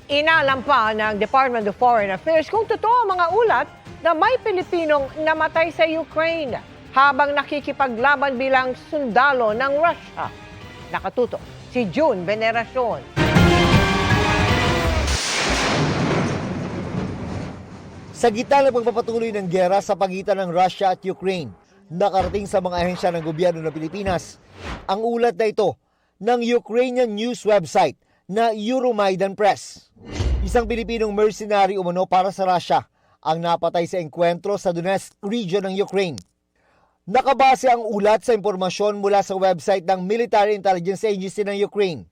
Inalam pa ng Department of Foreign Affairs kung totoo ang mga ulat na may Pilipinong namatay sa Ukraine habang nakikipaglaban bilang sundalo ng Russia. Nakatutok si June Veneracion. Sa gitna ng pagpapatuloy ng giyera sa pagitan ng Russia at Ukraine, nakarating sa mga ahensya ng gobyerno ng Pilipinas ang ulat na ito ng Ukrainian news website na Euromaidan Press. Isang Pilipinong mercenary umano para sa Russia ang napatay sa engkwentro sa Donetsk region ng Ukraine. Nakabase ang ulat sa impormasyon mula sa website ng Military Intelligence Agency ng Ukraine.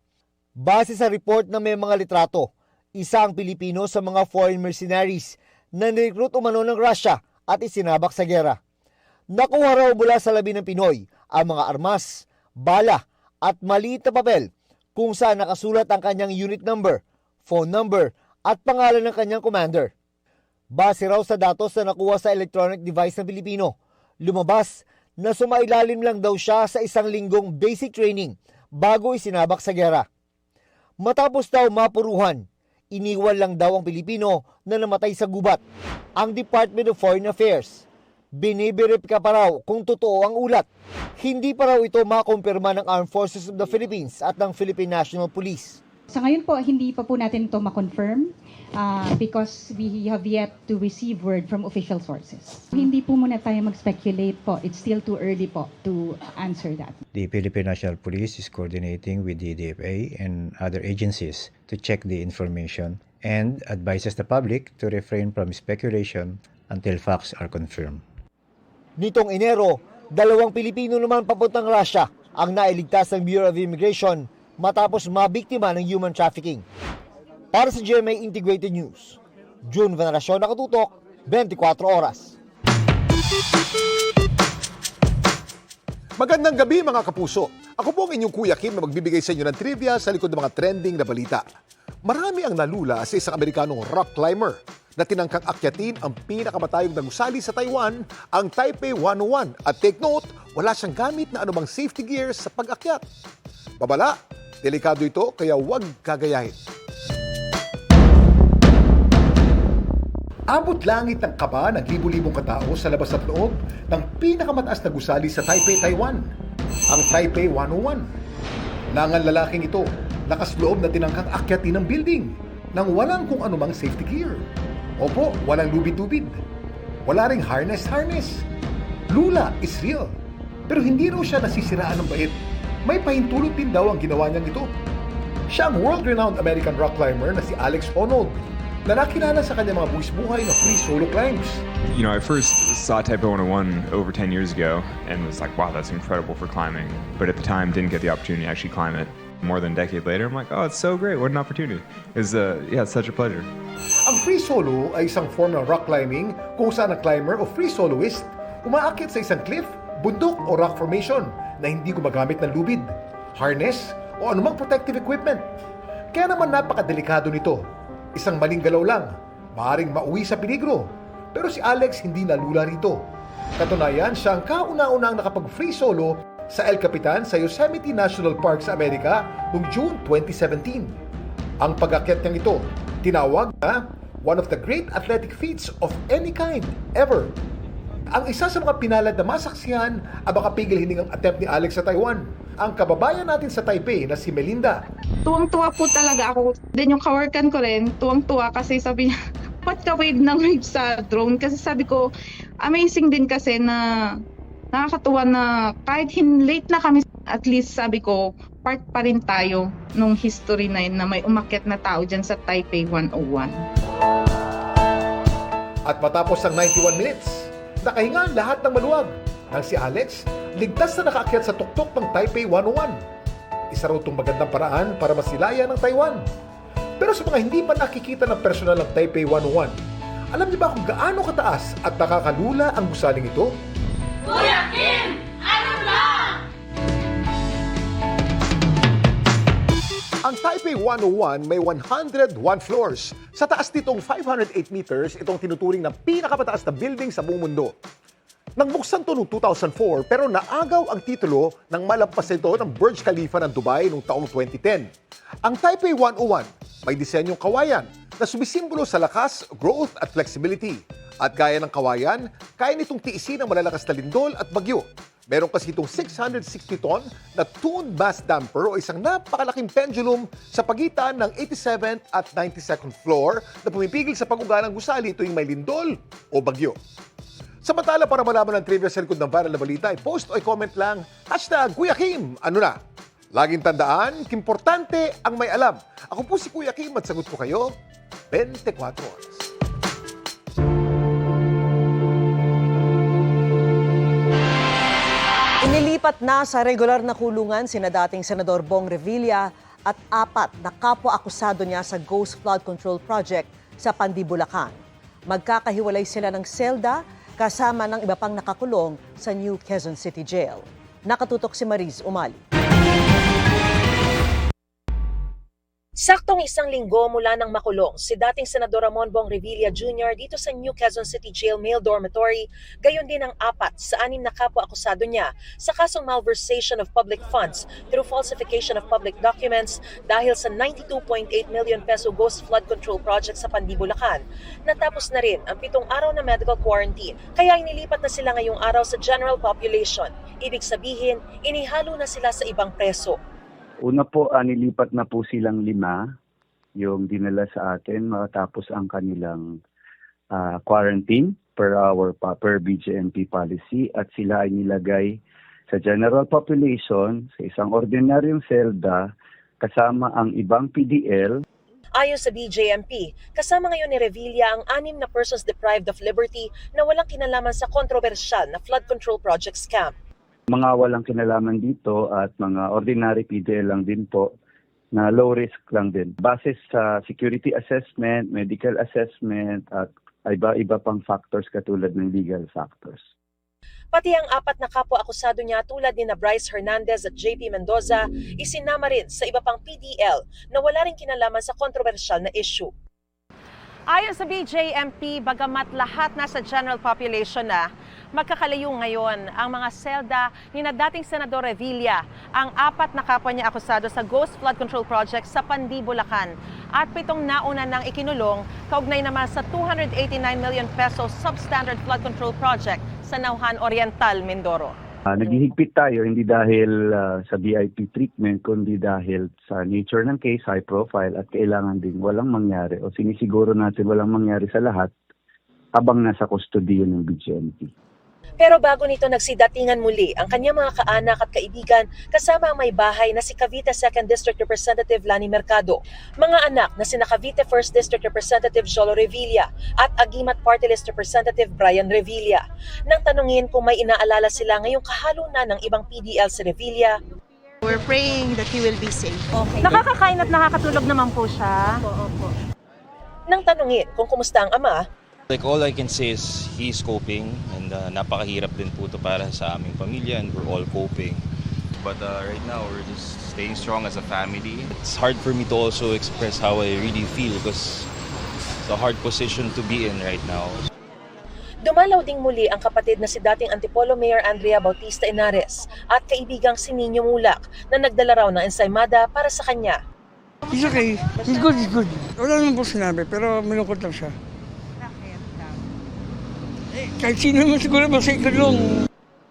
Base sa report na may mga litrato, isa ang Pilipino sa mga foreign mercenaries na nirecruit umano ng Russia at isinabak sa gera. Nakuha raw mula sa labi ng Pinoy ang mga armas, bala at maliit na papel kung saan nakasulat ang kanyang unit number, phone number at pangalan ng kanyang commander. Base raw sa datos na nakuha sa electronic device ng Pilipino, lumabas na sumailalim lang daw siya sa isang linggong basic training bago isinabak sa gera. Matapos daw mapuruhan, iniwan lang daw ang Pilipino na namatay sa gubat. Ang Department of Foreign Affairs, biniberipika pa raw kung totoo ang ulat. Hindi pa raw ito makumpirma ng Armed Forces of the Philippines at ng Philippine National Police. Sa ngayon po, hindi pa po natin ito ma-confirm because we have yet to receive word from official sources. Hindi po muna tayo mag-speculate po. It's still too early po to answer that. The Philippine National Police is coordinating with the DFA and other agencies to check the information and advises the public to refrain from speculation until facts are confirmed. Nitong Enero, 2 Pilipino naman papuntang Russia ang nailigtas ng Bureau of Immigration matapos mabiktima ng human trafficking. Para sa GMA Integrated News, June Veneracion, nakatutok, 24 oras. Magandang gabi mga kapuso. Ako po ang inyong Kuya Kim na magbibigay sa inyo ng trivia sa likod ng mga trending na balita. Marami ang nalula sa isang Amerikanong rock climber na tinangkang akyatin ang pinakamatayog na gusali sa Taiwan, ang Taipei 101. At take note, wala siyang gamit na anumang safety gear sa pag-akyat. Babala, delikado ito kaya huwag kagayahin. Abot langit ng kaba ng libu-libong katao sa labas at loob ng pinakamataas na gusali sa Taipei, Taiwan, ang Taipei 101. Nangan lalaking ito, lakas loob na tinangkang akyatin ng building nang walang kung anumang safety gear. Opo, walang lubid-lubid. Wala ring harness. Lula is real. Pero hindi raw siya nasisiraan ng bait. May pahintulot din daw ang ginawa niyang ito. Siya ang world-renowned American rock climber na si Alex Honnold, na nakilala sa kanyang mga buwis-buhay na free solo climbs. You know, I first saw Taipei 101 over 10 years ago and was like, wow, that's incredible for climbing. But at the time, didn't get the opportunity to actually climb it. More than a decade later, I'm like, oh, it's so great. What an opportunity. It's such a pleasure. Ang free solo ay isang form ng rock climbing kung saan ang climber o free soloist umaakyat sa isang cliff, bundok o rock formation na hindi gumagamit ng lubid, harness o anumang protective equipment. Kaya naman napakadelikado nito. Isang maling galaw lang, maaaring mauwi sa peligro. Pero si Alex hindi nalula rito. Katunayan, siya ang kauna-unang nakapag-free solo sa El Capitan sa Yosemite National Park sa Amerika noong June 2017. Ang pag-akyat niyang ito, tinawag na one of the great athletic feats of any kind ever. Ang isa sa mga pinalad na masaksihan ang makapigil hiningang attempt ni Alex sa Taiwan, ang kababayan natin sa Taipei na si Melinda. Tuwang-tuwa po talaga ako. Then yung kaworkan ko rin, tuwang-tuwa kasi sabi niya, ba't ka wave ng wave sa drone? Kasi sabi ko, amazing din kasi na nakakatuwa na kahit late na kami, at least sabi ko, part pa rin tayo nung history na yun na may umakyat na tao dyan sa Taipei 101. At matapos ang 91 minutes, nakahinga ang lahat ng maluwag. Nang si Alex, ligtas na nakaakyat sa tuktok ng Taipei 101. Isa raw itong magandang paraan para masilaya ng Taiwan. Pero sa mga hindi pa nakikita ng personal ng Taipei 101, alam niyo ba kung gaano kataas at nakakalula ang gusaling ito? Kuya Kim! Ano lang? Ang Taipei 101 may 101 floors. Sa taas nitong 508 meters, itong tinuturing na pinakamataas na building sa buong mundo. Nang buksan to noong 2004 pero naagaw ang titulo ng malampas ito ng Burj Khalifa ng Dubai noong taong 2010. Ang Taipei 101 may disenyong kawayan na sumisimbolo sa lakas, growth at flexibility. At gaya ng kawayan, kaya nitong tiisin ang malalakas na lindol at bagyo. Meron kasi itong 660 ton na tuned mass damper o isang napakalaking pendulum sa pagitan ng 87th at 92nd floor na pumipigil sa pag-uga ng gusali tuwing may lindol o bagyo. Samantala, para malaman ang trivia sa likod ng viral na balita, i-post o i-comment lang, #Kuya Kim, ano na? Laging tandaan, importante ang may alam. Ako po si Kuya Kim at sagot ko kayo 24 oras. Inilipat na sa regular na kulungan sina dating Senador Bong Revilla at 4 na kapwa-akusado niya sa Ghost Flood Control Project sa Pandi, Bulacan. Magkakahiwalay sila ng selda kasama ng iba pang nakakulong sa New Quezon City Jail. Nakatutok si Mariz Umali. Saktong 1 linggo mula nang makulong si dating Senador Ramon Bong Revilla Jr. dito sa New Quezon City Jail Male Dormitory, gayon din ang 4 sa 6 na kapwa-akusado niya sa kasong malversation of public funds through falsification of public documents dahil sa 92.8 million peso Ghost Flood Control Project sa Pandi, Bulacan. Natapos na rin ang 7 araw na medical quarantine, kaya inilipat na sila ngayong araw sa general population. Ibig sabihin, inihalo na sila sa ibang preso. Una po, nilipat na po silang 5 yung dinala sa atin matapos ang kanilang quarantine per BJMP policy at sila ay nilagay sa general population sa isang ordinaryong selda kasama ang ibang PDL. Ayon sa BJMP, kasama ngayon ni Revilla ang 6 na persons deprived of liberty na walang kinalaman sa kontrobersyal na flood control project scam. Mga walang kinalaman dito at mga ordinary PDL lang din po na low risk lang din. Base sa security assessment, medical assessment at iba-iba pang factors katulad ng legal factors. Pati ang 4 na kapwa-akusado niya tulad ni Bryce Hernandez at JP Mendoza, isinama rin sa iba pang PDL na wala rin kinalaman sa kontrobersyal na issue. Ayon sa BJMP, bagamat lahat nasa general population na, magkakalayo ngayon ang mga selda ni na dating Senador Revilla, ang 4 na kapwa niya akusado sa Ghost Flood Control Project sa Pandi, Bulacan at 7 nauna nang ikinulong kaugnay naman sa 289 million pesos substandard flood control project sa Nauhan Oriental, Mindoro. Naghihigpit tayo hindi dahil sa VIP treatment kundi dahil sa nature ng case, high profile at kailangan din walang mangyari o sinisiguro natin walang mangyari sa lahat habang nasa kustodiyo ng BJMP. Pero bago nito nagsidatingan muli ang kanyang mga kaanak at kaibigan kasama ang may bahay na si Cavite 2nd District Representative Lani Mercado, mga anak na sina Cavite 1st District Representative Jolo Revilla at Agimat Party List Representative Brian Revilla. Nang tanungin kung may inaalala sila ngayong kahalunan ng ibang PDL si Revilla, we're praying that he will be safe. Okay. Nakakakain at nakakatulog naman po siya. Opo. nang tanungin kung kumusta ang ama, Like all I can say is he's coping and napakahirap din po ito para sa aming pamilya and we're all coping. But right now we're just staying strong as a family. It's hard for me to also express how I really feel because it's a hard position to be in right now. dumalaw ding muli ang kapatid na si dating Antipolo Mayor Andrea Bautista Henares at kaibigang si Nino Mulak na nagdala raw ng ensaymada para sa kanya. He's okay. He's good, he's good. Wala naman po sinabi pero malungkot lang siya. Kahit sino naman siguro masaikalong.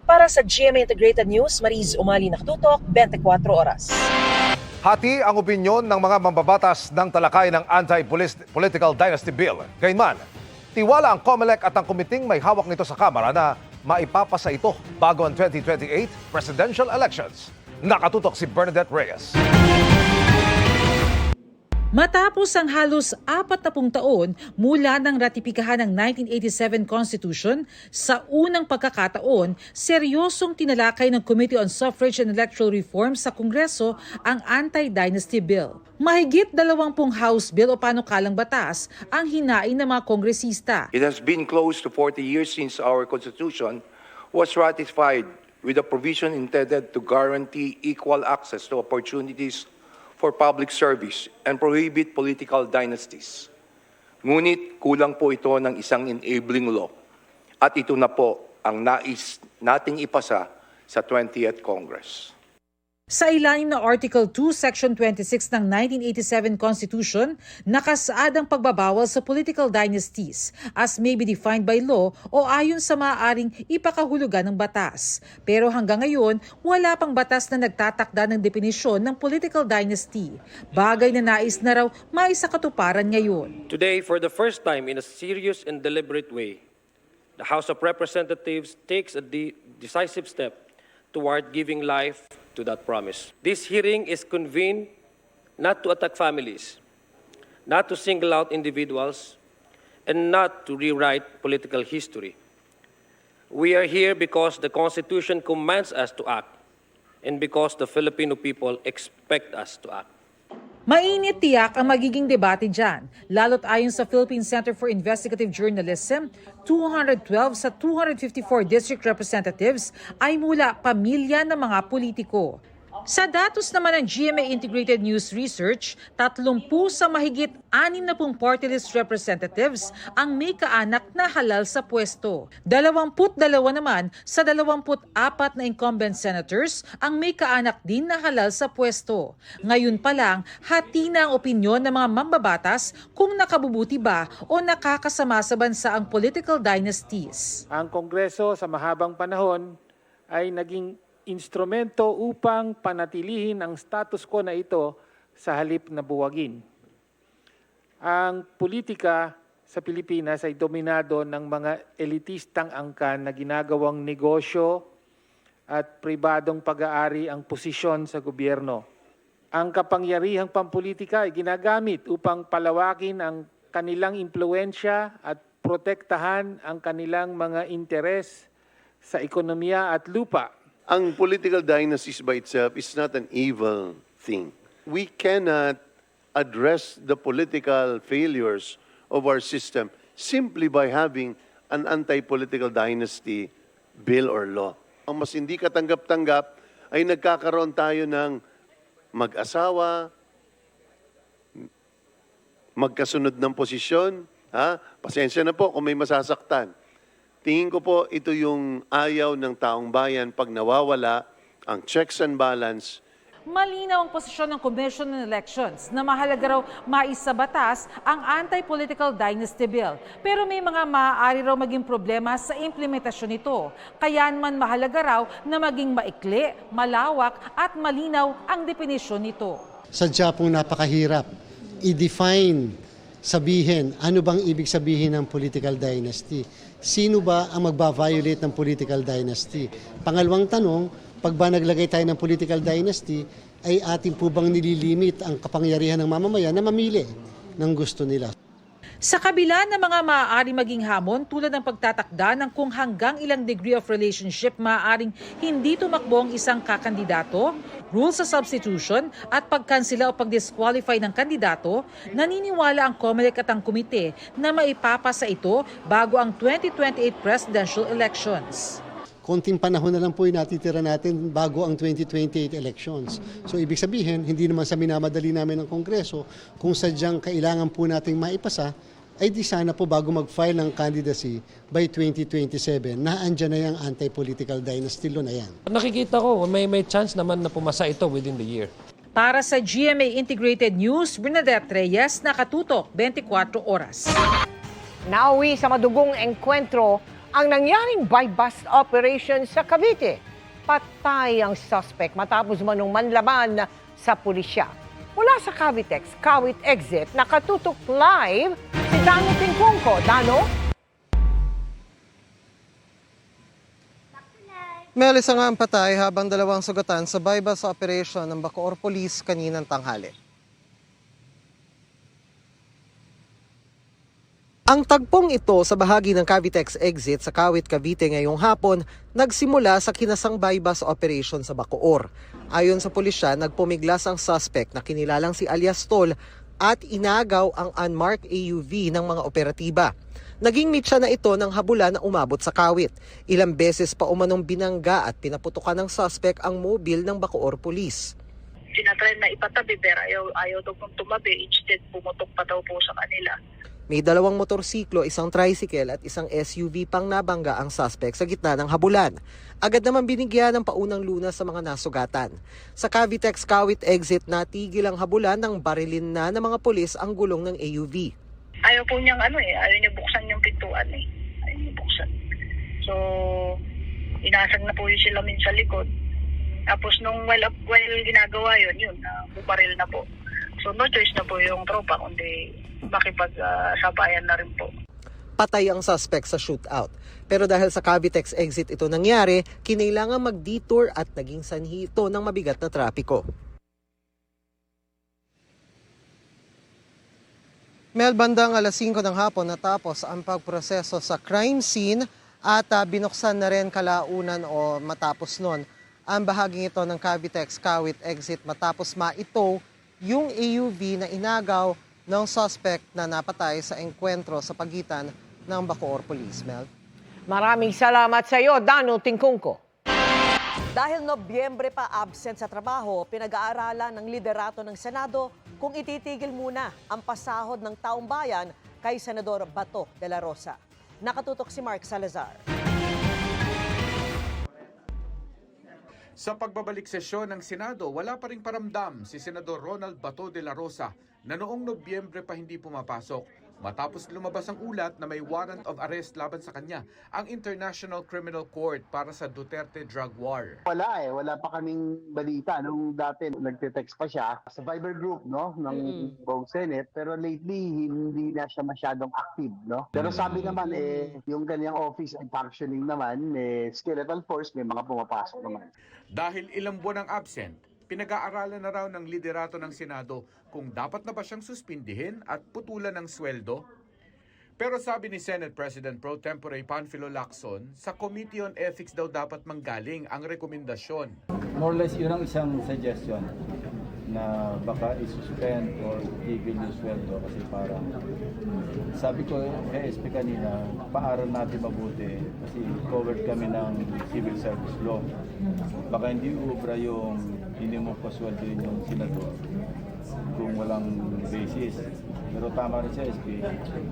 Para sa GMA Integrated News, Mariz Umali, nakatutok, 24 oras. Hati ang opinyon ng mga mambabatas ng talakay ng Anti-Political Dynasty Bill. Gayunman, tiwala ang COMELEC at ang komiting may hawak nito sa Kamara na maipapasa ito bago ang 2028 presidential elections. Nakatutok si Bernadette Reyes. Matapos ang halos 40 taon mula ng ratipikahan ng 1987 Constitution, sa unang pagkakataon, seryosong tinalakay ng Committee on Suffrage and Electoral Reform sa Kongreso ang Anti-Dynasty Bill. Mahigit 20 House Bill o panukalang batas ang hinain ng mga kongresista. It has been close to 40 years since our Constitution was ratified with a provision intended to guarantee equal access to opportunities for public service and prohibit political dynasties. Ngunit kulang po ito ng isang enabling law. At ito na po ang nais nating ipasa sa 20th Congress. Sa ilalim ng Article 2, Section 26 ng 1987 Constitution, nakasaad ang pagbabawal sa political dynasties as may be defined by law o ayon sa maaaring ipakahulugan ng batas. Pero hanggang ngayon, wala pang batas na nagtatakda ng definisyon ng political dynasty. Bagay na nais na raw maisakatuparan ngayon. Today, for the first time in a serious and deliberate way, the House of Representatives takes a decisive step toward giving life to that promise. This hearing is convened not to attack families, not to single out individuals, and not to rewrite political history. We are here because the Constitution commands us to act and because the Filipino people expect us to act. Mainit tiyak ang magiging debate dyan, lalo't ayon sa Philippine Center for Investigative Journalism, 212 sa 254 district representatives ay mula pamilya ng mga politiko. Sa datos naman ng GMA Integrated News Research, 30 sa mahigit 60 party list representatives ang may kaanak na halal sa pwesto. 22 naman sa 24 na incumbent senators ang may kaanak din na halal sa pwesto. Ngayon pa lang, hati na ang opinyon ng mga mambabatas kung nakabubuti ba o nakakasama sa bansa ang political dynasties. Ang Kongreso sa mahabang panahon ay naging instrumento upang panatilihin ang status quo na ito sa halip na buwagin. Ang politika sa Pilipinas ay dominado ng mga elitistang angkan na ginagawang negosyo at pribadong pag-aari ang posisyon sa gobyerno. Ang kapangyarihang pampolitika ay ginagamit upang palawakin ang kanilang impluwensya at protektahan ang kanilang mga interes sa ekonomiya at lupa. Ang political dynasties by itself is not an evil thing. We cannot address the political failures of our system simply by having an anti-political dynasty bill or law. Ang mas hindi katanggap-tanggap ay nagkakaroon tayo ng mag-asawa, magkasunod ng posisyon. Pasensya na po kung may masasaktan. Tingin ko po ito yung ayaw ng taong bayan pag nawawala ang checks and balance. Malinaw ang posisyon ng Commission on Elections na mahalaga raw maisabatas ang anti-political dynasty bill. Pero may mga maaari raw maging problema sa implementasyon nito. Kaya naman mahalaga raw na maging maikli, malawak at malinaw ang definisyon nito. Sadya pong napakahirap i-define, sabihin, ano bang ibig sabihin ng political dynasty? Sino ba ang magba-violate ng political dynasty? Pangalawang tanong, pag ba naglagay tayo ng political dynasty, ay atin po bang nililimit ang kapangyarihan ng mamamayan na mamili ng gusto nila? Sa kabila ng mga maaari maging hamon tulad ng pagtatakda ng kung hanggang ilang degree of relationship maaaring hindi tumakbo ang isang kakandidato, rules sa substitution at pagkansela o pag-disqualify ng kandidato, naniniwala ang COMELEC at ang komite na maipapasa ito bago ang 2028 presidential elections. Konting panahon na lang po yung natitira natin bago ang 2028 elections. So ibig sabihin, hindi naman sa minamadali namin ng Kongreso, kung sadyang kailangan po nating maipasa, ay di sana po bago mag-file ng candidacy by 2027, na andyan na yung anti-political dynasty law na yan. Nakikita ko, may chance naman na pumasa ito within the year. Para sa GMA Integrated News, Bernadette Reyes, nakatutok 24 oras. Nauwi sa madugong engkwentro ang nangyaring buy-bust operation sa Cavite. Patay ang suspect matapos manong manlaban sa pulisya. Mula sa Cavitex, Kawit Exit, nakatutok live si Dano Tingkungko. Dano? May isa nga ang patay habang dalawang sugatan sa buy-bust operation ng Bacoor Police kaninang tanghali. Ang tagpong ito sa bahagi ng Cavitex exit sa Kawit, Cavite ngayong hapon nagsimula sa kinasang buy-bust operation sa Bacoor. Ayon sa pulisya, nagpumiglas ang suspect na kinilalang si alias Tol at inagaw ang unmarked AUV ng mga operatiba. Naging mitsa na ito ng habulan na umabot sa Kawit. Ilang beses pa umanong binangga at pinaputukan ng suspect ang mobile ng Bacoor Police. Tinatry na ipatabi pero ayaw daw pong tumabi. Instead, pumutok pa daw po sa kanila. May 2 motorsiklo, 1 tricycle at 1 SUV pang nabangga ang suspect sa gitna ng habulan. Agad naman binigyan ng paunang lunas sa mga nasugatan. Sa Cavitex Kawit exit, natigil ang habulan ng barilin na ng mga pulis ang gulong ng AUV. Ayaw po niyang ayaw niya buksan yung pintuan Ayaw niya buksan. So, inasag na po yung silamin sa likod. Tapos nung while ginagawa yun, bubaril na po. So, no choice na po yung tropa, kundi makipag-sabayan na rin po. Patay ang suspect sa shootout. Pero dahil sa Cavitex exit ito nangyari, kinailangan mag-detour at naging sanhi ito ng mabigat na trapiko. Mel, bandang alas 5 ng hapon natapos ang pagproseso sa crime scene at binuksan na rin kalaunan o matapos nun ang bahaging ito ng Cavitex Kawit exit matapos maito yung AUV na inagaw ng suspect na napatay sa engkwentro sa pagitan ng Bacoor Police. Mel? Maraming salamat sa iyo, Dano Tingkungko. Dahil Nobyembre pa absent sa trabaho, pinag-aaralan ng liderato ng Senado kung ititigil muna ang pasahod ng taong bayan kay Senador Bato de la Rosa. Nakatutok si Mark Salazar. Sa pagbabalik sesyon ng Senado, wala pa ring paramdam si Senador Ronald Bato de la Rosa na noong Nobyembre pa hindi pumapasok. Matapos lumabas ang ulat na may warrant of arrest laban sa kanya ang International Criminal Court para sa Duterte drug war. Wala pa kaming balita. Nung dati nagte-text pa siya sa Viber group ng buong Senate, pero lately hindi na siya masyadong active, no? Pero sabi naman yung kanyang office ay functioning naman, skeletal force, may mga pumapasok naman. Dahil ilang buwan ang absent, pinag-aaralan na raw ng liderato ng Senado kung dapat na ba siyang suspindihin at putulan ng sweldo. Pero sabi ni Senate President Pro Tempore Panfilo Lacson, sa Committee on Ethics daw dapat manggaling ang rekomendasyon. More or less, yun ang isang suggestion na baka isuspend or tigil yung sweldo kasi parang sabi ko kay SP kanina, paaral natin mabuti kasi covered kami ng civil service law. Baka hindi ubra yung hindi mo pasweldo yung senador kung walang basis. Pero tama rin sa SP,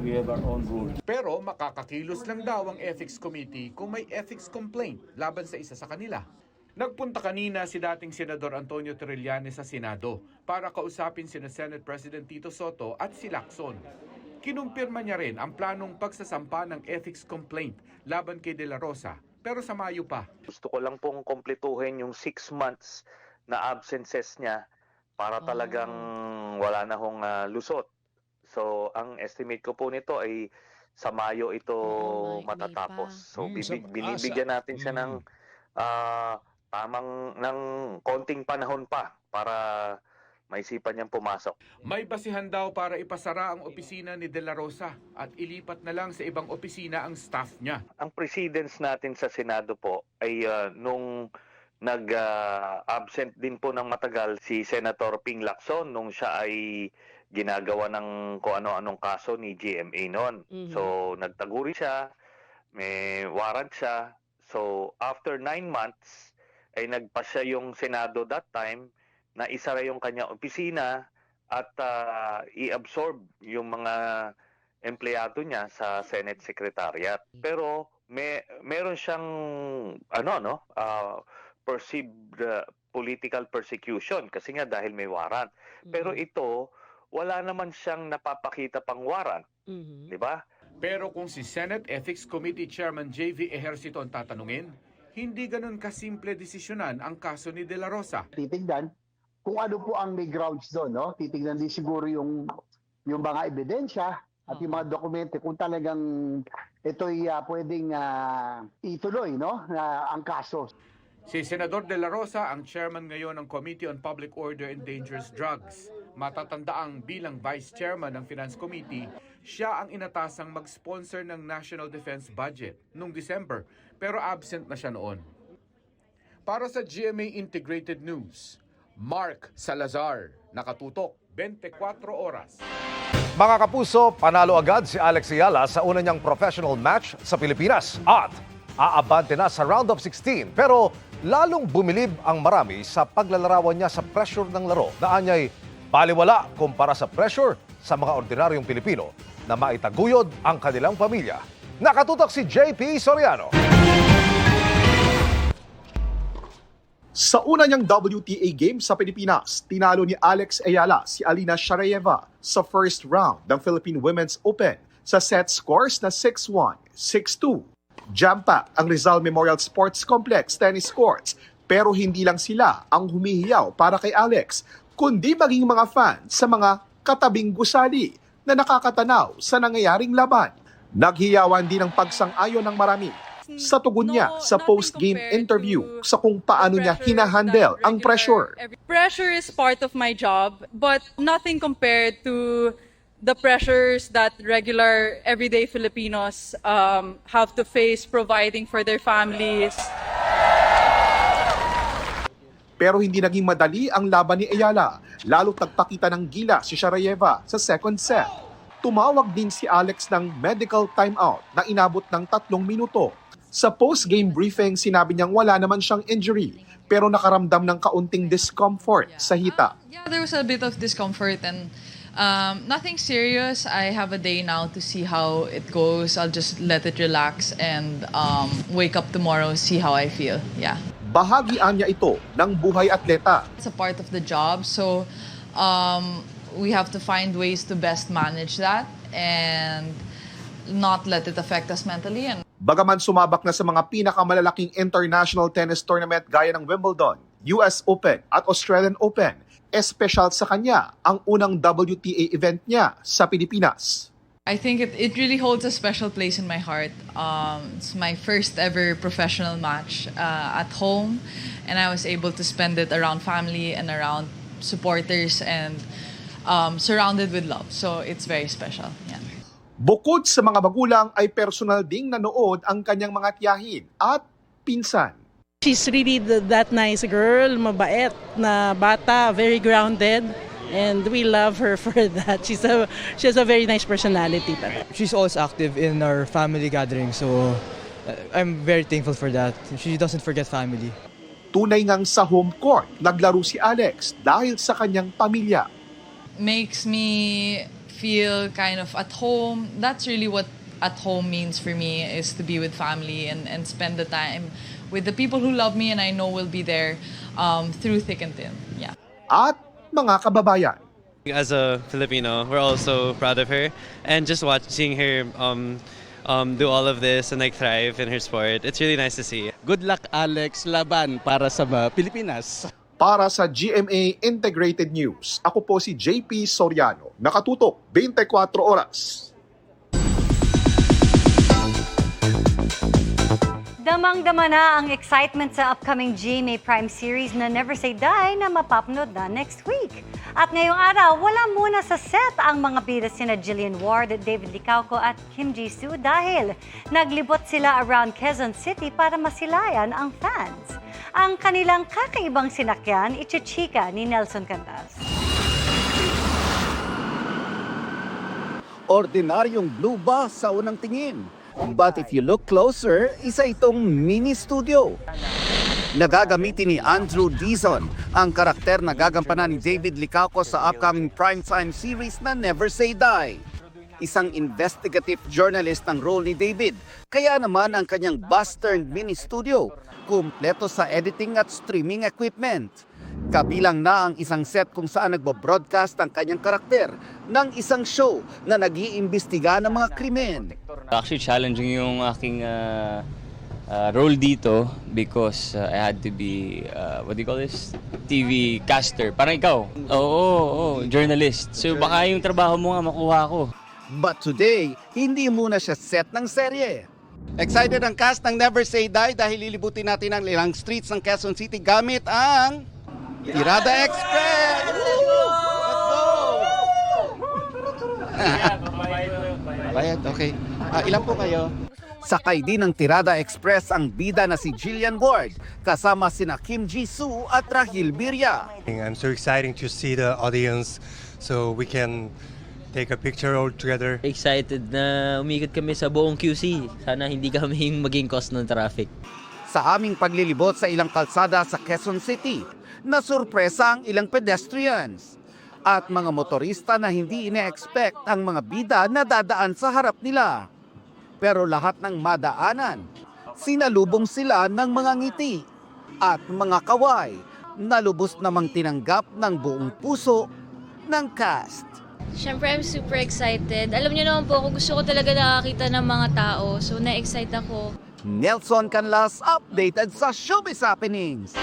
we have our own rules. Pero makakakilos lang daw ang Ethics Committee kung may ethics complaint laban sa isa sa kanila. Nagpunta kanina si dating Senador Antonio Trillanes sa Senado para kausapin sina Senate President Tito Soto at si Lacson. Kinumpirma niya rin ang planong pagsasampa ng ethics complaint laban kay De La Rosa, pero sa Mayo pa. Gusto ko lang pong kumpletuhin yung 6 months na absences niya para talagang wala na hong lusot. So, ang estimate ko po nito ay sa Mayo ito matatapos. So, binibigyan natin siya ng ng konting panahon pa para maisipan niyang pumasok. May basihan daw para ipasara ang opisina ni De La Rosa at ilipat na lang sa ibang opisina ang staff niya. Ang precedence natin sa Senado po ay nung nag-absent din po ng matagal si Senator Ping Lacson nung siya ay ginagawa ng kung ano-anong kaso ni GMA noon. So nagtaguri siya, may warrant siya. So after 9 months, ay nagpasya yung Senado that time na isara yung kanyang opisina at i-absorb yung mga empleyado niya sa Senate Secretariat. Pero meron siyang perceived political persecution kasi nga dahil may warrant. Pero ito, wala naman siyang napapakita pang warrant. Di ba? Pero kung si Senate Ethics Committee Chairman J.V. Ejercito ang tatanungin, hindi ganun kasimple desisyonan ang kaso ni De La Rosa. Titignan kung ano po ang may grounds doon, no? Titignan din siguro yung mga ebidensya at yung mga dokumente kung talagang ito'y pwedeng ituloy, no? Ang kaso. Si Senador De La Rosa ang chairman ngayon ng Committee on Public Order and Dangerous Drugs. Matatandaang bilang Vice Chairman ng Finance Committee, siya ang inatasang mag-sponsor ng National Defense Budget noong December, pero absent na siya noon. Para sa GMA Integrated News, Mark Salazar, nakatutok 24 oras. Mga kapuso, panalo agad si Alex Ayala sa una niyang professional match sa Pilipinas at aabante na sa round of 16. Pero lalong bumilib ang marami sa paglalarawan niya sa pressure ng laro na anyay baliwala kumpara sa pressure sa mga ordinaryong Pilipino na maitaguyod ang kanilang pamilya. Nakatutok si JP Soriano. Sa una niyang WTA game sa Pilipinas, tinalo ni Alex Ayala si Alina Sharayeva sa first round ng Philippine Women's Open sa set scores na 6-1, 6-2. Jam-packed ang Rizal Memorial Sports Complex tennis courts, pero hindi lang sila ang humihiyaw para kay Alex, kundi maging mga fans sa mga katabing gusali na nakakatanaw sa nangyayaring laban. Naghiyawan din ang pagsang-ayon ng marami sa tugon niya sa post-game interview sa kung paano niya hinahandle ang pressure. Pressure is part of my job, but nothing compared to the pressures that regular everyday Filipinos have to face providing for their families. Pero hindi naging madali ang laban ni Ayala, lalo't nagpakita ng gila si Sharayeva sa second set. Tumawag din si Alex ng medical timeout na inabot ng 3 minuto. Sa post-game briefing, sinabi niyang wala naman siyang injury, pero nakaramdam ng kaunting discomfort sa hita. Yeah, there was a bit of discomfort and nothing serious. I have a day now to see how it goes. I'll just let it relax and wake up tomorrow, see how I feel. Yeah. Bahagian niya ito ng buhay atleta. It's a part of the job, so we have to find ways to best manage that and not let it affect us mentally. And Bagaman sumabak na sa mga pinakamalalaking international tennis tournament gaya ng Wimbledon, US Open at Australian Open, espesyal sa kanya ang unang WTA event niya sa Pilipinas. I think it really holds a special place in my heart. It's my first ever professional match at home, and I was able to spend it around family and around supporters and surrounded with love. So it's very special. Yeah. Bukod sa mga magulang ay personal ding nanood ang kanyang mga tiyahin at pinsan. She's really that nice girl, mabait na bata, very grounded. And we love her for that. She has a very nice personality. She's always active in our family gatherings, so I'm very thankful for that. She doesn't forget family. Tunay ngang sa home court, naglaro si Alex dahil sa kanyang pamilya. Makes me feel kind of at home. That's really what at home means for me, is to be with family and spend the time with the people who love me and I know will be there through thick and thin. Yeah. At mga kababayan. As a Filipino, we're also proud of her, and just seeing her do all of this and like thrive in her sport. It's really nice to see. Good luck, Alex, laban para sa Pilipinas. Para sa GMA Integrated News, ako po si JP Soriano. Nakatutok 24 oras. Damang-dama na ang excitement sa upcoming GMA Prime series na Never Say Die na mapapanood na next week. At ngayong araw, wala muna sa set ang mga bida sina Jillian Ward, David Licauco at Kim Jisoo dahil naglibot sila around Quezon City para masilayan ang fans. Ang kanilang kakaibang sinakyan, ichichika ni Nelson Cantas. Ordinaryong blue bus sa unang tingin. But if you look closer, isa itong mini studio. Nagagamitin ni Andrew Dizon ang karakter na gagampanan ni David Licauco sa upcoming primetime series na Never Say Die. Isang investigative journalist ang role ni David, kaya naman ang kanyang bus-turned mini studio, kumpleto sa editing at streaming equipment. Kabilang na ang isang set kung saan nagbo-broadcast ang kanyang karakter ng isang show na nag-iimbestiga ng mga krimen. Actually challenging yung aking role dito because I had to be, what do you call this? TV caster. Parang ikaw. Oo, journalist. So baka yung trabaho mo nga makuha ko. But today, hindi muna siya set ng serye. Excited ang cast ng Never Say Die dahil lilibutin natin ang ilang streets ng Quezon City gamit ang Tirada Express! Let's go! Bayad, okay. Ilan po kayo? Sakay din ng Tirada Express ang bida na si Jillian Ward, kasama sina Kim Jisoo at Rahil Birya. I'm so excited to see the audience so we can take a picture all together. Excited na umikot kami sa buong QC. Sana hindi kami maging cause ng traffic. Sa aming paglilibot sa ilang kalsada sa Quezon City, nasurpresa ang ilang pedestrians. at mga motorista na hindi ine-expect ang mga bida na dadaan sa harap nila. Pero lahat ng madaanan, sinalubong sila ng mga ngiti at mga kaway na lubos namang tinanggap ng buong puso ng cast. Siyempre, I'm super excited. Alam niyo naman po, gusto ko talaga nakakita ng mga tao. So, na-excite ako. Nelson Canlas, updated sa Showbiz Happenings.